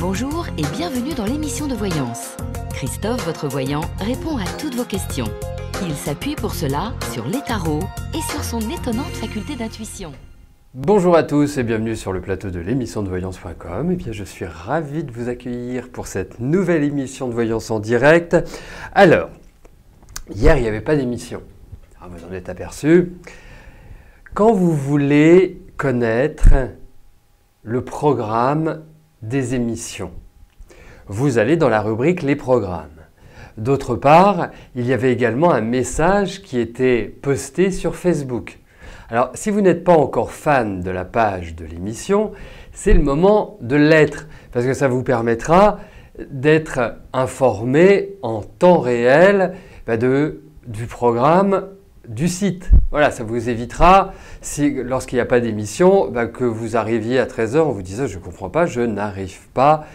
Bonjour et bienvenue dans l'émission de voyance. Christophe, votre voyant, répond à toutes vos questions. Il s'appuie pour cela sur les tarots et sur son étonnante faculté d'intuition. Bonjour à tous et bienvenue sur le plateau de l'émission de voyance.com. Eh bien, je suis ravi de vous accueillir pour cette nouvelle émission de voyance en direct. Alors, hier, il n'y avait pas d'émission. Vous en êtes aperçu. Quand vous voulez connaître le programme des émissions, vous allez dans la rubrique Les programmes. D'autre part, il y avait également un message qui était posté sur Facebook. Alors, si vous n'êtes pas encore fan de la page de l'émission, c'est le moment de l'être, parce que ça vous permettra d'être informé en temps réel du programme du site. Voilà, ça vous évitera, lorsqu'il n'y a pas d'émission, que vous arriviez à 13 h en vous disant « je ne comprends pas, je n'arrive pas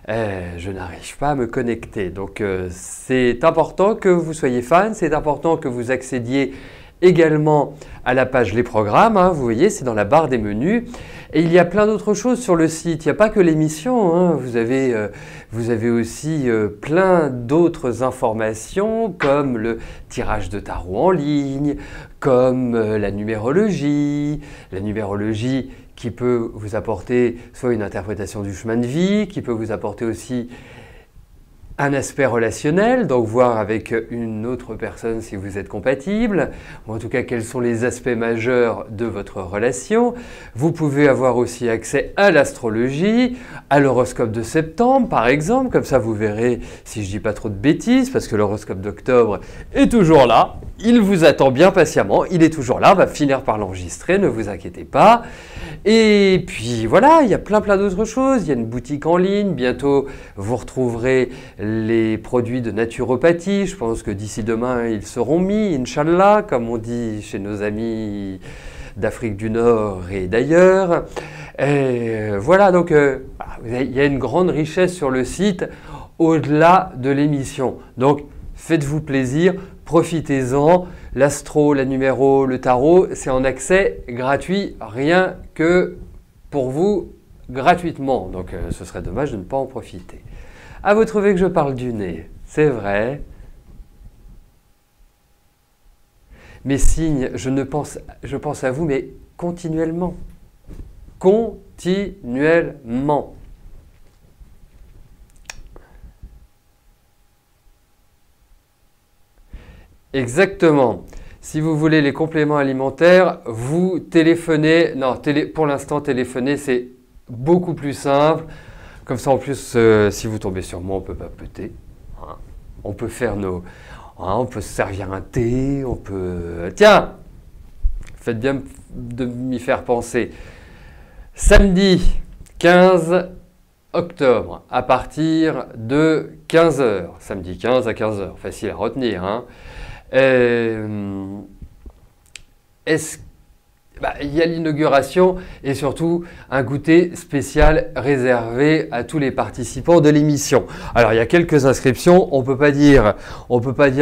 à me connecter ». Donc, c'est important que vous soyez fan, c'est important que vous accédiez également à la page Les programmes, vous voyez, c'est dans la barre des menus. Et il y a plein d'autres choses sur le site. Il n'y a pas que l'émission, vous avez aussi plein d'autres informations comme le tirage de tarot en ligne, comme la numérologie qui peut vous apporter soit une interprétation du chemin de vie, qui peut vous apporter aussi un aspect relationnel, donc voir avec une autre personne si vous êtes compatible, ou en tout cas quels sont les aspects majeurs de votre relation. Vous pouvez avoir aussi accès à l'astrologie, à l'horoscope de septembre par exemple, comme ça vous verrez si je dis pas trop de bêtises, parce que l'horoscope d'octobre est toujours là, il vous attend bien patiemment, il est toujours là, on va finir par l'enregistrer, ne vous inquiétez pas. Et puis voilà, il y a plein d'autres choses, il y a une boutique en ligne, bientôt vous retrouverez les produits de naturopathie, je pense que d'ici demain ils seront mis, Inch'Allah, comme on dit chez nos amis d'Afrique du Nord et d'ailleurs. Voilà, donc il y a une grande richesse sur le site au-delà de l'émission. Donc faites-vous plaisir, profitez-en. L'astro, la numéro, le tarot, c'est en accès gratuit, rien que pour vous gratuitement. Donc ce serait dommage de ne pas en profiter. Ah, vous trouvez que je parle du nez? C'est vrai. Mes signes, je pense à vous, mais continuellement. Continuellement. Exactement. Si vous voulez les compléments alimentaires, vous téléphonez. Non, pour l'instant, téléphoner, c'est beaucoup plus simple. Comme ça, en plus, si vous tombez sur moi, on peut papoter. On peut faire on peut se servir un thé, on peut... Tiens, faites bien de m'y faire penser. Samedi 15 octobre, à partir de 15 h. Samedi 15 à 15 h, facile à retenir. Il y a l'inauguration et surtout un goûter spécial réservé à tous les participants de l'émission. Alors il y a quelques inscriptions, on peut pas dire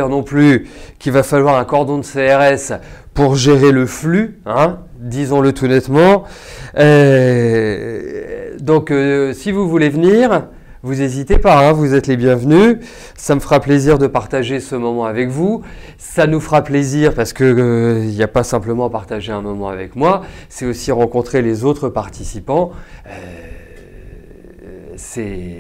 non plus qu'il va falloir un cordon de CRS pour gérer le flux, disons-le tout nettement. Donc si vous voulez venir, vous n'hésitez pas, vous êtes les bienvenus. Ça me fera plaisir de partager ce moment avec vous. Ça nous fera plaisir parce que il n'y a pas simplement partager un moment avec moi, c'est aussi rencontrer les autres participants. C'est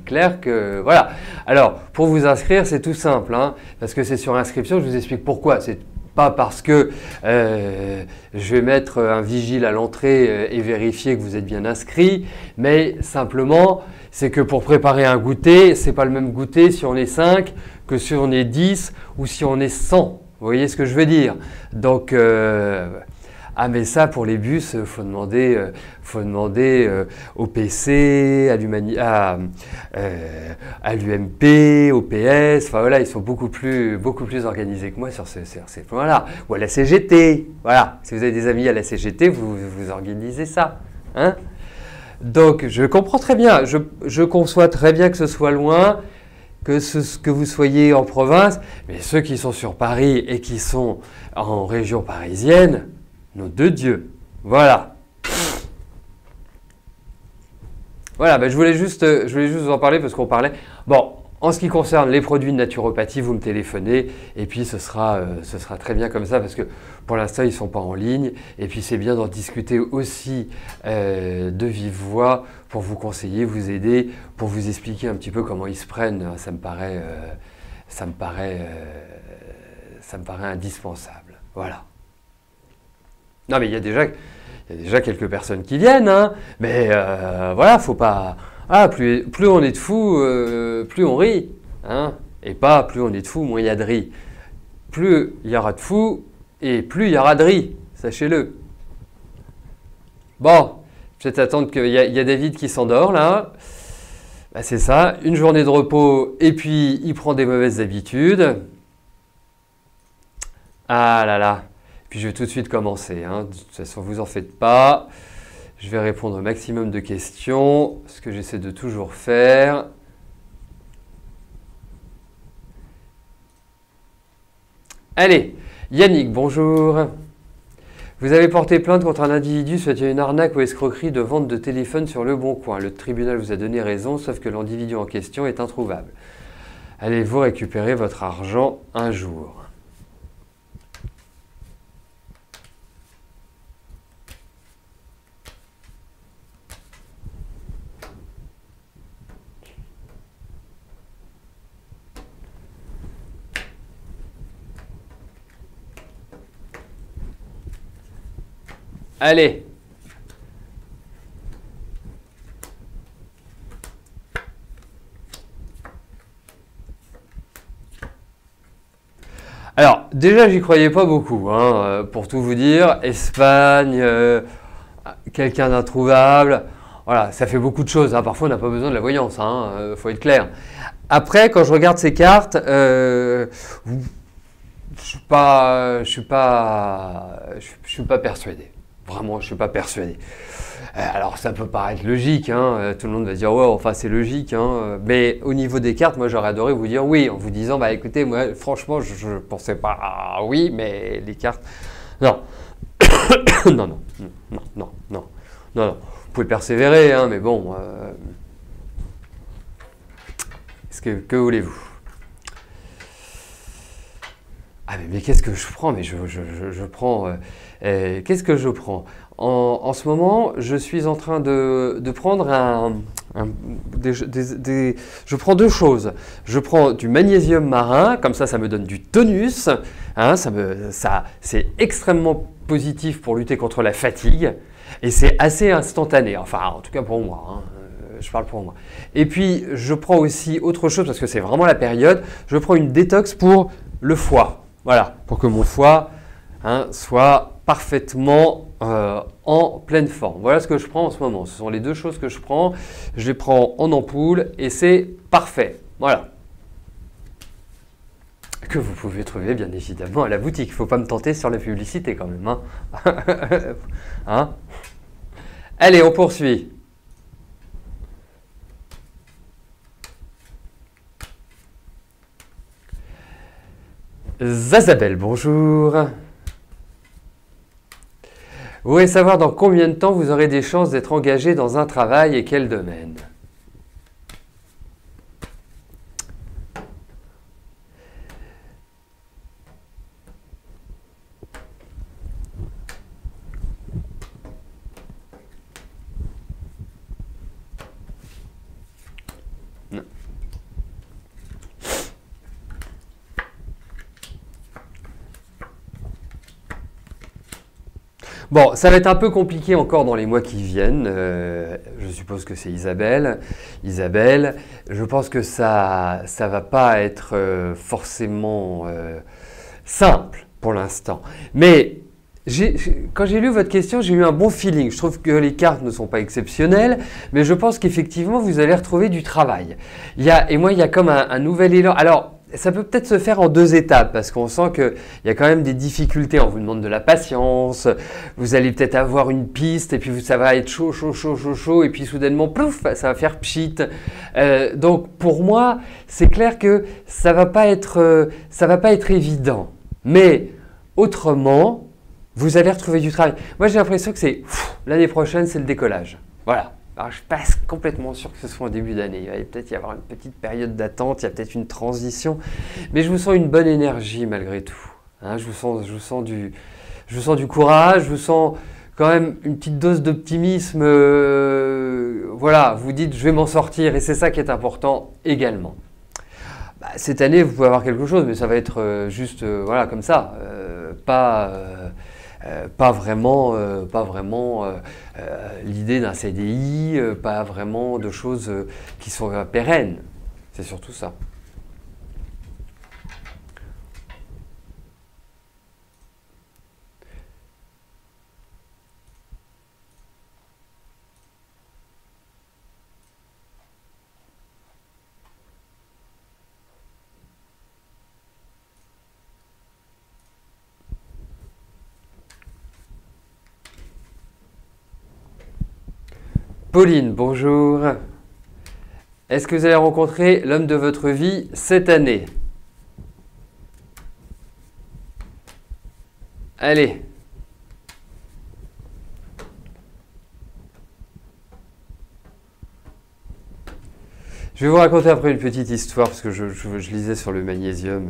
clair que voilà. Alors pour vous inscrire, c'est tout simple, parce que c'est sur inscription. Je vous explique pourquoi. C'est pas parce que je vais mettre un vigile à l'entrée et vérifier que vous êtes bien inscrit, mais simplement, c'est que pour préparer un goûter, c'est pas le même goûter si on est 5 que si on est 10 ou si on est 100. Vous voyez ce que je veux dire? Donc, mais ça, pour les bus, faut demander au PC, à l'UMP, au PS. Enfin voilà, ils sont beaucoup plus organisés que moi sur ces points-là. Ou à la CGT. Voilà, si vous avez des amis à la CGT, vous organisez ça. Donc, je comprends très bien. Je conçois très bien que ce soit loin, que vous soyez en province, mais ceux qui sont sur Paris et qui sont en région parisienne, nom de Dieu. Voilà. Voilà, bah, je voulais juste vous en parler parce qu'on parlait. Bon, en ce qui concerne les produits de naturopathie, vous me téléphonez et puis ce sera très bien comme ça parce que pour l'instant, ils ne sont pas en ligne. Et puis, c'est bien d'en discuter aussi de vive voix pour vous conseiller, vous aider, pour vous expliquer un petit peu comment ils se prennent. Ça me paraît indispensable. Voilà. Non, mais il y a déjà quelques personnes qui viennent, hein, mais voilà, faut pas. Ah, plus on est de fous, plus on rit, hein, et pas plus on est de fous, moins il y a de riz. Plus il y aura de fous et plus il y aura de riz, sachez-le. Bon, peut-être attendre qu'il y a David qui s'endort là. Bah, c'est ça, une journée de repos et puis il prend des mauvaises habitudes. Ah là là. Puis je vais tout de suite commencer, hein. De toute façon, vous en faites pas. Je vais répondre au maximum de questions, ce que j'essaie de toujours faire. Allez, Yannick, bonjour. Vous avez porté plainte contre un individu suite à une arnaque ou escroquerie de vente de téléphone sur Le Bon Coin. Le tribunal vous a donné raison, sauf que l'individu en question est introuvable. Allez-vous récupérer votre argent un jour ? Allez. Alors, déjà, j'y croyais pas beaucoup, hein, pour tout vous dire. Espagne, quelqu'un d'introuvable. Voilà, ça fait beaucoup de choses, hein. Parfois, on n'a pas besoin de la voyance, hein, faut être clair. Après, quand je regarde ces cartes, je suis pas persuadé. Vraiment, je ne suis pas persuadé. Alors, ça peut paraître logique, hein, tout le monde va dire, ouais, enfin, c'est logique, hein, mais au niveau des cartes, moi, j'aurais adoré vous dire oui, en vous disant, bah écoutez, moi, franchement, je ne pensais pas oui, mais les cartes, non. non, non, non, non, non, non, non. Vous pouvez persévérer, hein, mais bon, que voulez-vous? Ah, mais qu'est-ce que je prends? Mais je prends. Qu'est-ce que je prends? En ce moment, je suis en train de prendre je prends deux choses. Je prends du magnésium marin, comme ça me donne du tonus. Hein, c'est extrêmement positif pour lutter contre la fatigue et c'est assez instantané. Enfin, en tout cas pour moi. Hein. Je parle pour moi. Et puis, je prends aussi autre chose parce que c'est vraiment la période. Je prends une détox pour le foie. Voilà, pour que mon foie soit parfaitement en pleine forme. Voilà ce que je prends en ce moment. Ce sont les deux choses que je prends. Je les prends en ampoule et c'est parfait. Voilà. Que vous pouvez trouver bien évidemment à la boutique. Il ne faut pas me tenter sur la publicité quand même. Hein. Allez, on poursuit. Zazabel, bonjour. Vous voulez savoir dans combien de temps vous aurez des chances d'être engagé dans un travail et quel domaine? Bon, ça va être un peu compliqué encore dans les mois qui viennent. Je suppose que c'est Isabelle. Isabelle, je pense que ça va pas être forcément simple pour l'instant. Mais quand j'ai lu votre question, j'ai eu un bon feeling. Je trouve que les cartes ne sont pas exceptionnelles, mais je pense qu'effectivement, vous allez retrouver du travail. Et moi, il y a comme un nouvel élan. Alors, ça peut peut-être se faire en deux étapes parce qu'on sent qu'il y a quand même des difficultés. On vous demande de la patience, vous allez peut-être avoir une piste et puis ça va être chaud, chaud, chaud, chaud, chaud et puis soudainement, plouf, ça va faire pchit. Donc pour moi, c'est clair que ça va pas être évident. Mais autrement, vous allez retrouver du travail. Moi, j'ai l'impression que l'année prochaine, c'est le décollage. Voilà. Alors, je suis pas complètement sûr que ce soit en début d'année. Il va peut-être y avoir une petite période d'attente, il y a peut-être une transition. Mais je vous sens une bonne énergie malgré tout. Hein, je vous sens du courage, je vous sens quand même une petite dose d'optimisme. Voilà, vous dites je vais m'en sortir et c'est ça qui est important également. Bah, cette année, vous pouvez avoir quelque chose, mais ça va être juste voilà, comme ça. Pas vraiment l'idée d'un CDI, pas vraiment de choses qui sont pérennes. C'est surtout ça. Pauline, bonjour. Est-ce que vous allez rencontrer l'homme de votre vie cette année? Allez. Je vais vous raconter après une petite histoire parce que je lisais sur le magnésium.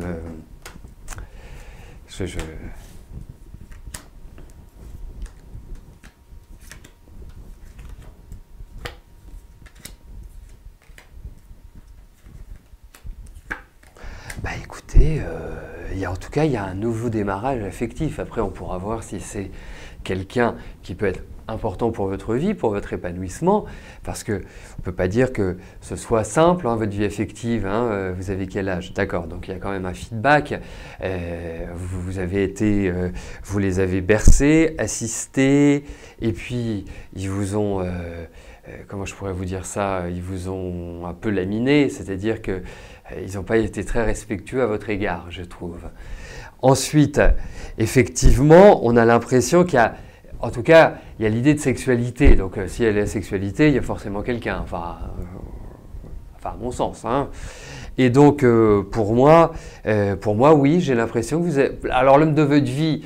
Bah écoutez, en tout cas, il y a un nouveau démarrage affectif. Après, on pourra voir si c'est quelqu'un qui peut être important pour votre vie, pour votre épanouissement, parce que on peut pas dire que ce soit simple, hein, votre vie affective. Hein, vous avez quel âge? D'accord, donc il y a quand même un feedback. Vous avez été, vous les avez bercés, assistés, et puis ils vous ont comment je pourrais vous dire ça? Ils vous ont un peu laminé, c'est-à-dire que ils n'ont pas été très respectueux à votre égard, je trouve. Ensuite, effectivement, on a l'impression qu'il y a, en tout cas, il y a l'idée de sexualité. Donc, s'il y a la sexualité, il y a forcément quelqu'un. Enfin, à mon sens. Hein. Et donc, pour moi, oui, j'ai l'impression que vous êtes. Alors, l'homme de votre vie.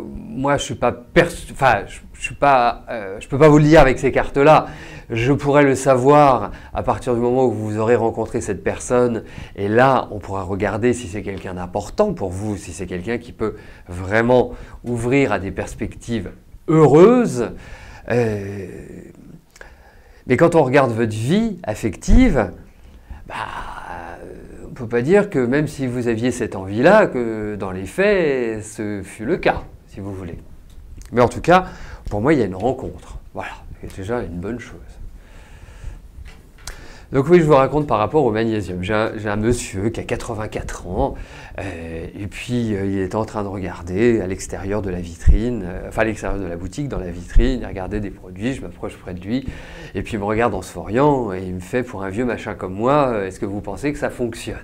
Moi, je suis pas, je peux pas vous le dire avec ces cartes-là. Je pourrais le savoir à partir du moment où vous aurez rencontré cette personne. Et là, on pourra regarder si c'est quelqu'un d'important pour vous, si c'est quelqu'un qui peut vraiment ouvrir à des perspectives heureuses. Mais quand on regarde votre vie affective, bah, on ne peut pas dire que même si vous aviez cette envie-là, que dans les faits, ce fut le cas, si vous voulez. Mais en tout cas, pour moi, il y a une rencontre. Voilà, c'est déjà une bonne chose. Donc oui, je vous raconte par rapport au magnésium. J'ai un monsieur qui a 84 ans, et puis il est en train de regarder à l'extérieur de la vitrine, enfin à l'extérieur de la boutique, dans la vitrine, il regardait des produits, je m'approche près de lui, et puis il me regarde en se souriant, et il me fait, pour un vieux machin comme moi, est-ce que vous pensez que ça fonctionne?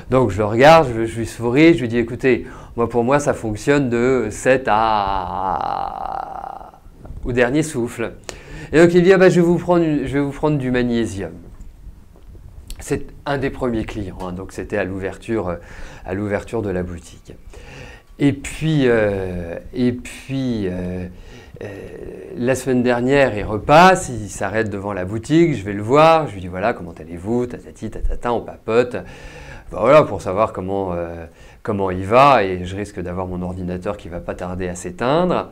Donc je le regarde, je lui souris, je lui dis, écoutez, pour moi ça fonctionne de 7 au dernier souffle. Et donc il dit, ah bah, je vais vous prendre du magnésium. C'est un des premiers clients, hein, donc c'était à l'ouverture de la boutique. Et puis la semaine dernière, il repasse, il s'arrête devant la boutique, je vais le voir, je lui dis voilà, comment allez-vous, tatati, tatata, on papote. Ben voilà, pour savoir comment il va, et je risque d'avoir mon ordinateur qui ne va pas tarder à s'éteindre.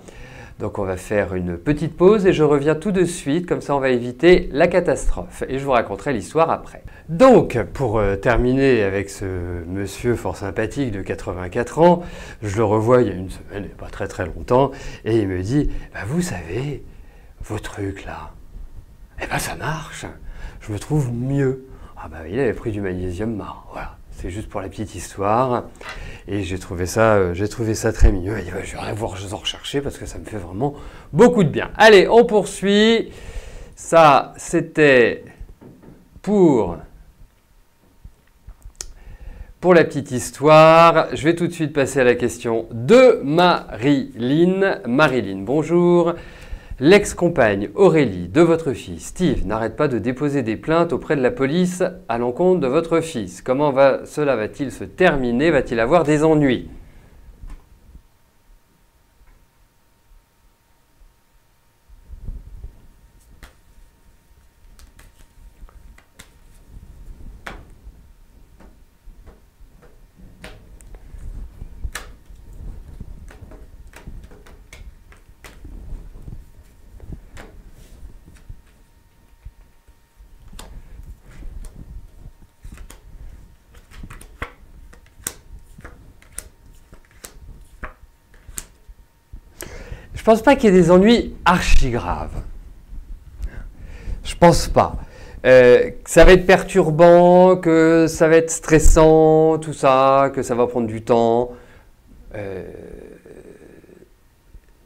Donc on va faire une petite pause et je reviens tout de suite, comme ça on va éviter la catastrophe. Et je vous raconterai l'histoire après. Donc, pour terminer avec ce monsieur fort sympathique de 84 ans, je le revois il y a une semaine, et pas très très longtemps, et il me dit bah, « Vous savez, vos trucs là, eh ben ça marche, je me trouve mieux. » Ah bah il avait pris du magnésium marre, voilà. C'est juste pour la petite histoire. Et j'ai trouvé ça très mignon. Il dit, bah, je vais vous en rechercher parce que ça me fait vraiment beaucoup de bien. Allez, on poursuit. Ça, c'était pour la petite histoire. Je vais tout de suite passer à la question de Marilyn. Marilyn, bonjour. L'ex-compagne Aurélie de votre fils, Steve, n'arrête pas de déposer des plaintes auprès de la police à l'encontre de votre fils. Comment cela va-t-il se terminer? Va-t-il avoir des ennuis? pense pas qu'il y ait des ennuis archi graves. Je pense pas. Que ça va être perturbant, que ça va être stressant, tout ça, que ça va prendre du temps.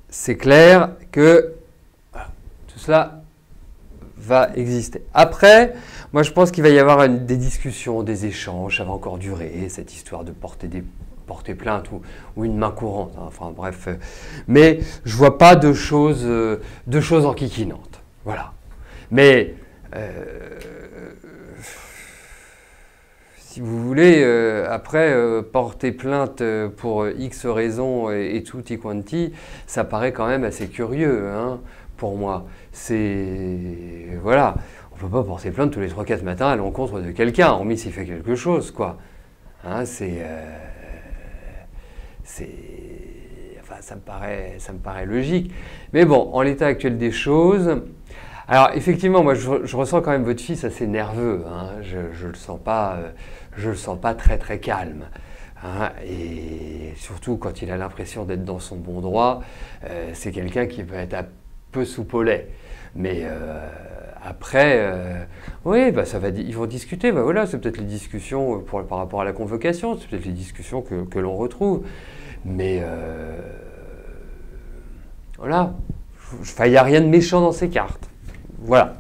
C'est clair que voilà, tout cela va exister. Après, moi je pense qu'il va y avoir des discussions, des échanges, ça va encore durer, cette histoire de porter plainte ou une main courante. Hein, enfin bref, mais je vois pas de choses enquiquinantes. Voilà. Mais si vous voulez, après, porter plainte pour X raisons et tutti quanti, ça paraît quand même assez curieux, hein, pour moi. Voilà, on ne peut pas porter plainte tous les 3-4 matins à l'encontre de quelqu'un, hormis s'il fait quelque chose, quoi. Hein, enfin, ça me paraît logique. Mais bon, en l'état actuel des choses... Alors, effectivement, moi, je ressens quand même votre fils assez nerveux. Hein, je le sens pas très, très calme. Hein, et surtout, quand il a l'impression d'être dans son bon droit, c'est quelqu'un qui peut être un peu soupe au lait. Mais après, oui, bah, ils vont discuter. Bah, voilà, c'est peut-être les discussions par rapport à la convocation, c'est peut-être les discussions que l'on retrouve. Mais voilà, il n'y a rien de méchant dans ces cartes. Voilà.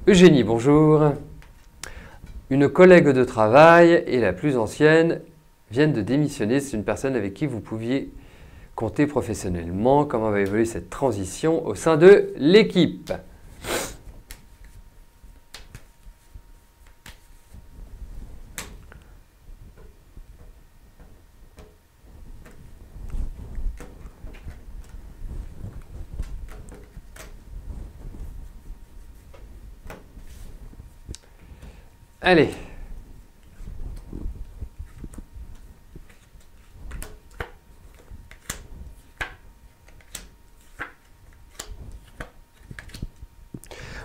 Eugénie, bonjour. Une collègue de travail et la plus ancienne viennent de démissionner. C'est une personne avec qui vous pouviez compter professionnellement. Comment va évoluer cette transition au sein de l'équipe ? Allez.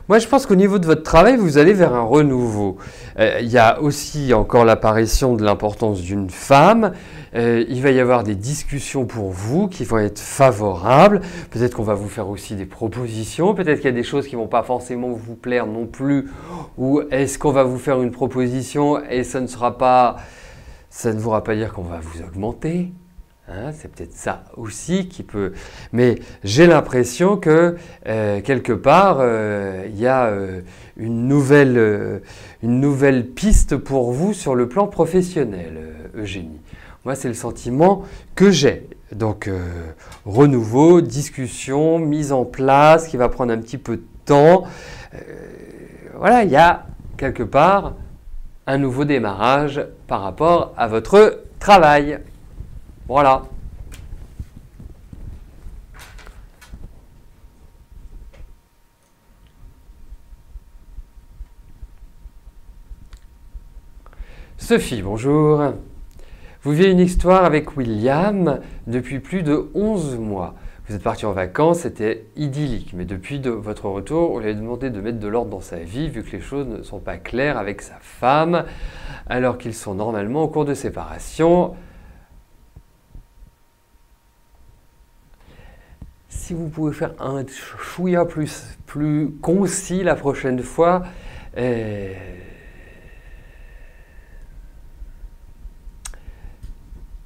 Moi, je pense qu'au niveau de votre travail, vous allez vers un renouveau. Il y a aussi encore l'apparition de l'importance d'une femme. Il va y avoir des discussions pour vous qui vont être favorables. Peut-être qu'on va vous faire aussi des propositions. Peut-être qu'il y a des choses qui ne vont pas forcément vous plaire non plus. Ou est-ce qu'on va vous faire une proposition et ça ne voudra pas dire qu'on va vous augmenter. Hein, c'est peut-être ça aussi qui peut... Mais j'ai l'impression que, quelque part, il y a une nouvelle piste pour vous sur le plan professionnel, Eugénie. Moi, c'est le sentiment que j'ai. Donc, renouveau, discussion, mise en place, qui va prendre un petit peu de temps. Voilà, il y a quelque part un nouveau démarrage par rapport à votre travail. Voilà. Sophie, bonjour. Vous vivez une histoire avec William depuis plus de 11 mois. Vous êtes parti en vacances, c'était idyllique. Mais depuis votre retour, on lui a demandé de mettre de l'ordre dans sa vie, vu que les choses ne sont pas claires avec sa femme, alors qu'ils sont normalement en cours de séparation. Si vous pouvez faire un chouïa plus concis la prochaine fois,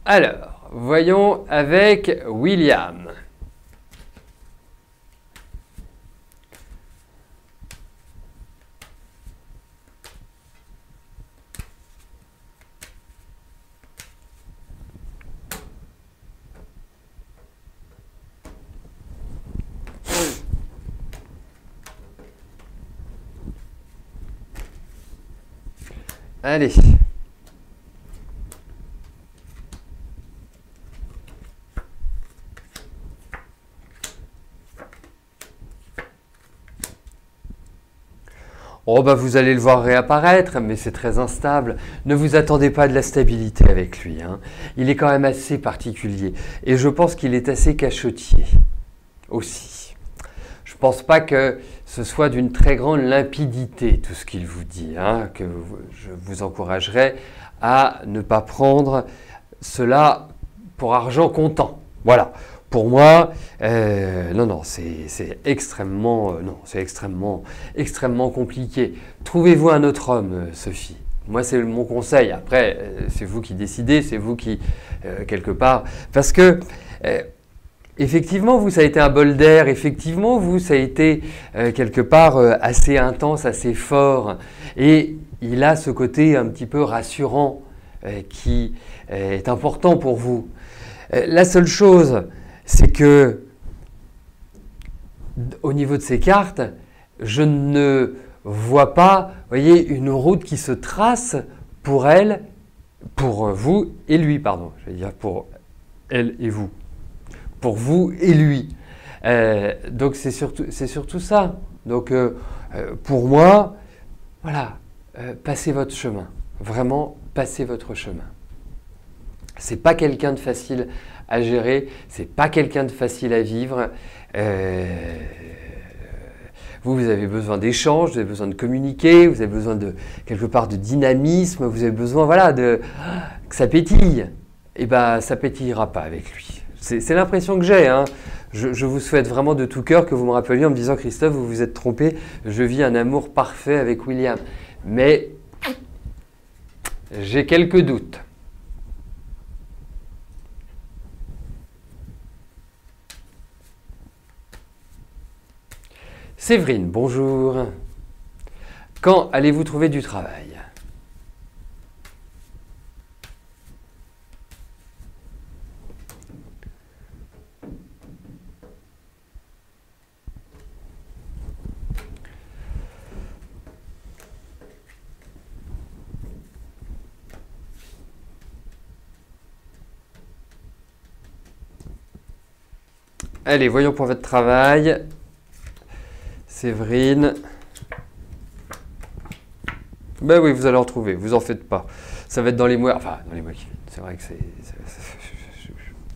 alors, voyons avec William. Allez. Oh bah vous allez le voir réapparaître, mais c'est très instable. Ne vous attendez pas de la stabilité avec lui. Hein. Il est quand même assez particulier. Et je pense qu'il est assez cachotier aussi. Je pense pas que ce soit d'une très grande limpidité tout ce qu'il vous dit, hein, que je vous encouragerais à ne pas prendre cela pour argent comptant. Voilà. Pour moi, non, c'est extrêmement, extrêmement compliqué. Trouvez-vous un autre homme, Sophie. Moi, c'est mon conseil. Après, c'est vous qui décidez, c'est vous qui, quelque part, parce que effectivement, vous, ça a été un bol d'air. Effectivement, vous, ça a été quelque part assez intense, assez fort. Et il a ce côté un petit peu rassurant qui est important pour vous. La seule chose, c'est que au niveau de ces cartes, je ne vois pas, voyez, une route qui se trace pour elle, pour vous et lui, pardon. Je vais dire pour elle et vous. Pour vous et lui. Donc c'est surtout ça. Donc pour moi, voilà, passez votre chemin. Vraiment, passez votre chemin. C'est pas quelqu'un de facile à gérer, c'est pas quelqu'un de facile à vivre. Vous avez besoin d'échanges, vous avez besoin de communiquer, vous avez besoin de quelque part de dynamisme, vous avez besoin, voilà, que ça pétille. Et ben, ça pétillera pas avec lui. C'est l'impression que j'ai, hein. Je vous souhaite vraiment de tout cœur que vous me rappeliez en me disant, Christophe, vous vous êtes trompé, je vis un amour parfait avec William. Mais j'ai quelques doutes. Séverine, bonjour. Quand allez-vous trouver du travail? Allez, voyons pour votre travail. Séverine. Ben oui, vous allez en trouver, vous en faites pas. Ça va être dans les mois, enfin dans les mois qui viennent. C'est vrai que je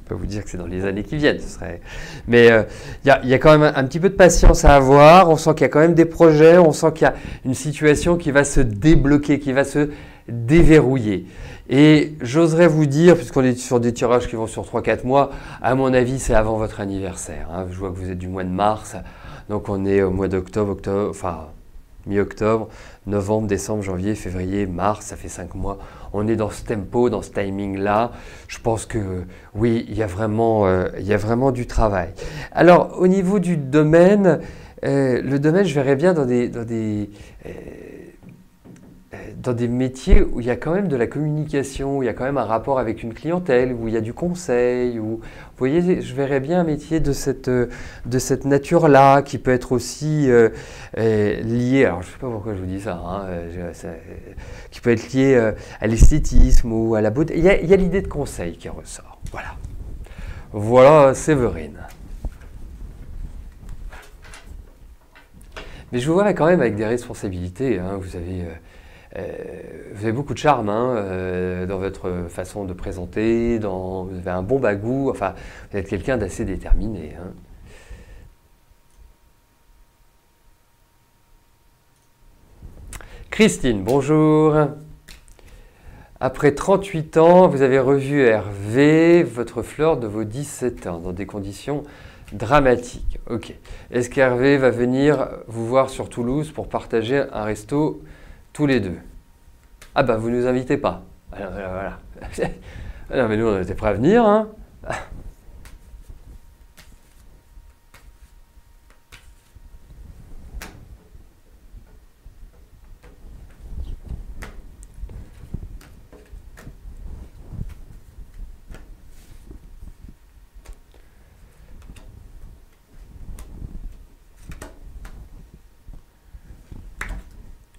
peux vous dire que c'est dans les années qui viennent. Mais il y a quand même un petit peu de patience à avoir. On sent qu'il y a quand même des projets, on sent qu'il y a une situation qui va se débloquer, qui va se déverrouiller. Et j'oserais vous dire, puisqu'on est sur des tirages qui vont sur 3-4 mois, à mon avis, c'est avant votre anniversaire. Hein. Je vois que vous êtes du mois de mars, donc on est au mois d'octobre, enfin mi-octobre, novembre, décembre, janvier, février, mars, ça fait 5 mois. On est dans ce tempo, dans ce timing-là. Je pense que oui, il y a vraiment du travail. Alors, au niveau du domaine, le domaine, je verrais bien dans des métiers où il y a quand même de la communication, où il y a quand même un rapport avec une clientèle, où il y a du conseil, où, vous voyez, je verrais bien un métier de cette nature-là, qui peut être aussi lié, alors je ne sais pas pourquoi je vous dis ça, hein, qui peut être lié à l'esthétisme ou à la beauté. Il y a l'idée de conseil qui ressort. Voilà. Voilà Séverine. Mais je vous vois quand même avec des responsabilités, hein, vous avez beaucoup de charme hein, dans votre façon de présenter, vous avez un bon bagou, enfin, vous êtes quelqu'un d'assez déterminé. Hein. Christine, bonjour. Après 38 ans, vous avez revu Hervé, votre fleur de vos 17 ans, dans des conditions dramatiques. Ok. Est-ce qu'Hervé va venir vous voir sur Toulouse pour partager un resto tous les deux? Ah bah vous nous invitez pas. Alors, voilà. Non mais nous on était prêts à venir. Hein.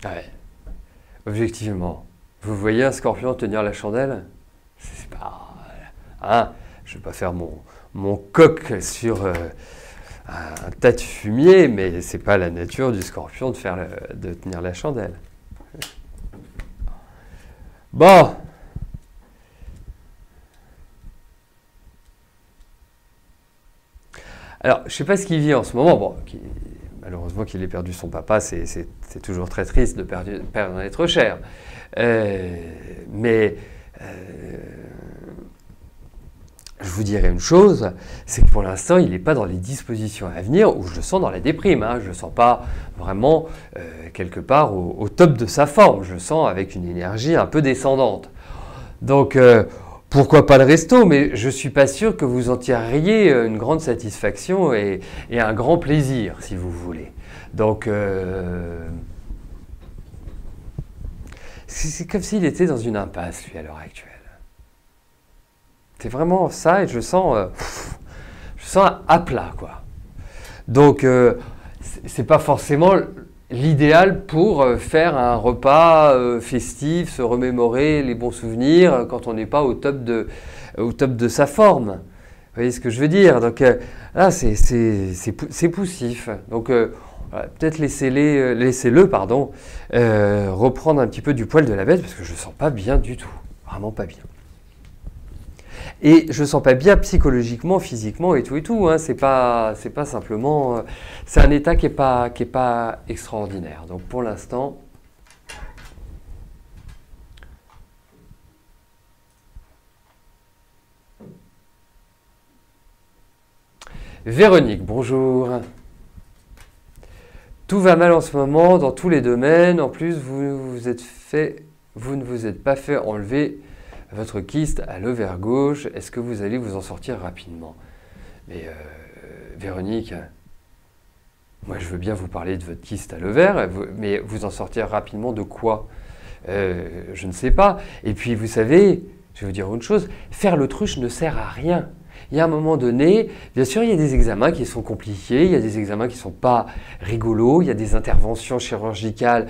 Ouais. Objectivement, vous voyez un scorpion tenir la chandelle? C'est pas... Hein, je ne vais pas faire mon coq sur un tas de fumier, mais c'est pas la nature du scorpion de tenir la chandelle. Bon. Alors, je ne sais pas ce qu'il vit en ce moment. Bon, malheureusement qu'il ait perdu son papa, c'est toujours très triste de perdre un être cher. Mais je vous dirais une chose, c'est que pour l'instant, il n'est pas dans les dispositions à venir où je le sens dans la déprime. Hein. Je ne le sens pas vraiment quelque part au top de sa forme. Je le sens avec une énergie un peu descendante. Donc, pourquoi pas le resto, mais je ne suis pas sûr que vous en tireriez une grande satisfaction et un grand plaisir, si vous voulez. Donc, c'est comme s'il était dans une impasse, lui, à l'heure actuelle. C'est vraiment ça, et je sens à plat, quoi. Donc, c'est pas forcément l'idéal pour faire un repas festif, se remémorer les bons souvenirs quand on n'est pas au top de sa forme. Vous voyez ce que je veux dire? Donc là, c'est poussif. Donc peut-être laissez-le reprendre un petit peu du poil de la bête parce que je ne sens pas bien du tout. Vraiment pas bien. Et je ne sens pas bien psychologiquement, physiquement et tout. Hein. C'est pas simplement... c'est un état qui est pas extraordinaire. Donc pour l'instant... Véronique, bonjour. Tout va mal en ce moment dans tous les domaines. En plus, vous ne vous êtes pas fait enlever votre kyste à l'ovaire gauche. Est-ce que vous allez vous en sortir rapidement? Mais Véronique, moi je veux bien vous parler de votre kyste à l'ovaire, mais vous en sortir rapidement de quoi? Je ne sais pas. Et puis vous savez, je vais vous dire une chose, faire l'autruche ne sert à rien. Il y a un moment donné, bien sûr, il y a des examens qui sont compliqués, il y a des examens qui ne sont pas rigolos, il y a des interventions chirurgicales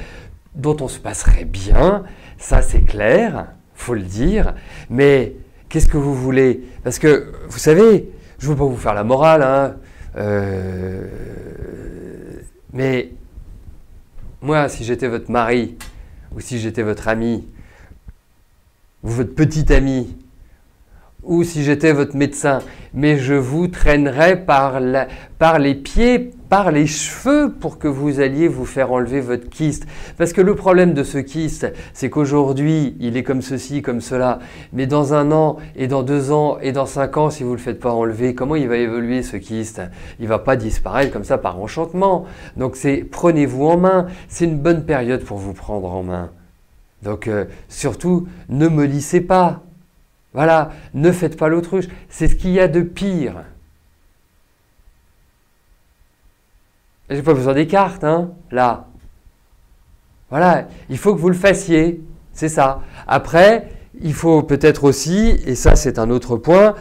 dont on se passerait bien, ça c'est clair, faut le dire, mais qu'est-ce que vous voulez? Parce que, vous savez, je ne veux pas vous faire la morale, hein, mais moi, si j'étais votre mari, ou si j'étais votre ami, ou votre petit ami, ou si j'étais votre médecin, mais je vous traînerais par les pieds, par les cheveux pour que vous alliez vous faire enlever votre kyste. Parce que le problème de ce kyste, c'est qu'aujourd'hui, il est comme ceci, comme cela, mais dans 1 an, et dans 2 ans, et dans 5 ans, si vous ne le faites pas enlever, comment il va évoluer ce kyste? Il ne va pas disparaître comme ça par enchantement. Donc prenez-vous en main, c'est une bonne période pour vous prendre en main. Donc surtout, ne me lissez pas. Voilà, ne faites pas l'autruche, c'est ce qu'il y a de pire. J'ai pas besoin des cartes, hein, là. Voilà, il faut que vous le fassiez, c'est ça. Après, il faut peut-être aussi, et ça c'est un autre point,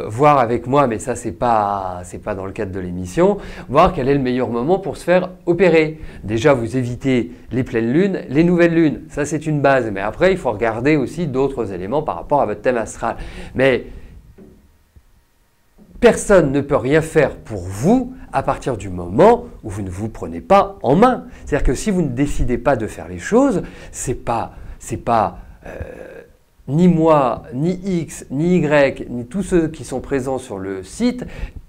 voir avec moi, mais ça c'est pas dans le cadre de l'émission, voir quel est le meilleur moment pour se faire opérer. Déjà, vous évitez les pleines lunes, les nouvelles lunes, ça c'est une base. Mais après, il faut regarder aussi d'autres éléments par rapport à votre thème astral. Mais personne ne peut rien faire pour vous à partir du moment où vous ne vous prenez pas en main. C'est-à-dire que si vous ne décidez pas de faire les choses, c'est pas ni moi, ni X, ni Y, ni tous ceux qui sont présents sur le site,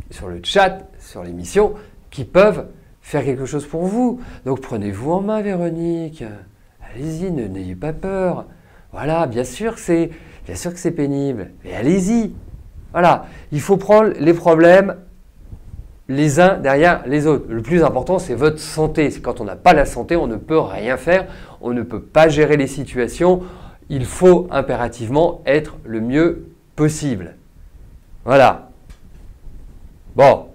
sur le chat, sur l'émission, qui peuvent faire quelque chose pour vous. Donc prenez-vous en main, Véronique. Allez-y, n'ayez pas peur. Voilà, bien sûr que c'est pénible, mais allez-y. Voilà, il faut prendre les problèmes les uns derrière les autres. Le plus important, c'est votre santé. Quand on n'a pas la santé, on ne peut rien faire, on ne peut pas gérer les situations. Il faut impérativement être le mieux possible. Voilà. Bon.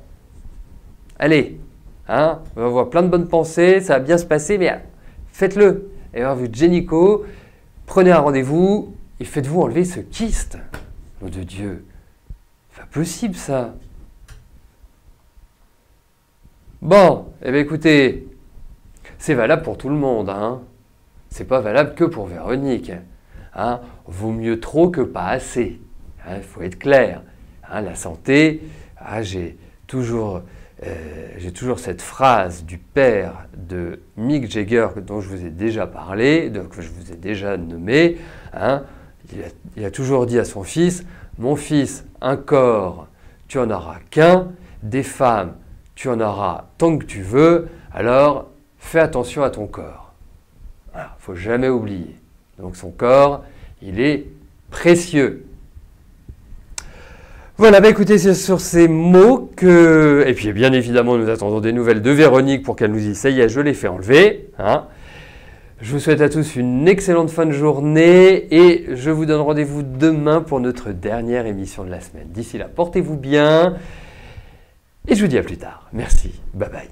Allez. Hein, on va avoir plein de bonnes pensées, ça va bien se passer, mais faites-le. Et alors, vous, Jennico, prenez un rendez-vous et faites-vous enlever ce kyste. Nom de Dieu. C'est pas possible, ça. Bon. Eh bien, écoutez, c'est valable pour tout le monde, hein. C'est pas valable que pour Véronique. Hein, vaut mieux trop que pas assez. Il faut être clair. Hein, la santé, j'ai toujours cette phrase du père de Mick Jagger dont je vous ai déjà parlé, que je vous ai déjà nommé. Hein, il a toujours dit à son fils, « Mon fils, un corps, tu en auras qu'un, Des femmes, tu en auras tant que tu veux, alors fais attention à ton corps. Il ne faut jamais oublier. Donc son corps, il est précieux. Voilà, écoutez, c'est sur ces mots que... Et puis bien évidemment, nous attendons des nouvelles de Véronique pour qu'elle nous dise « ça y est, je l'ai fait enlever ». Je vous souhaite à tous une excellente fin de journée et je vous donne rendez-vous demain pour notre dernière émission de la semaine. D'ici là, portez-vous bien et je vous dis à plus tard. Merci, bye bye.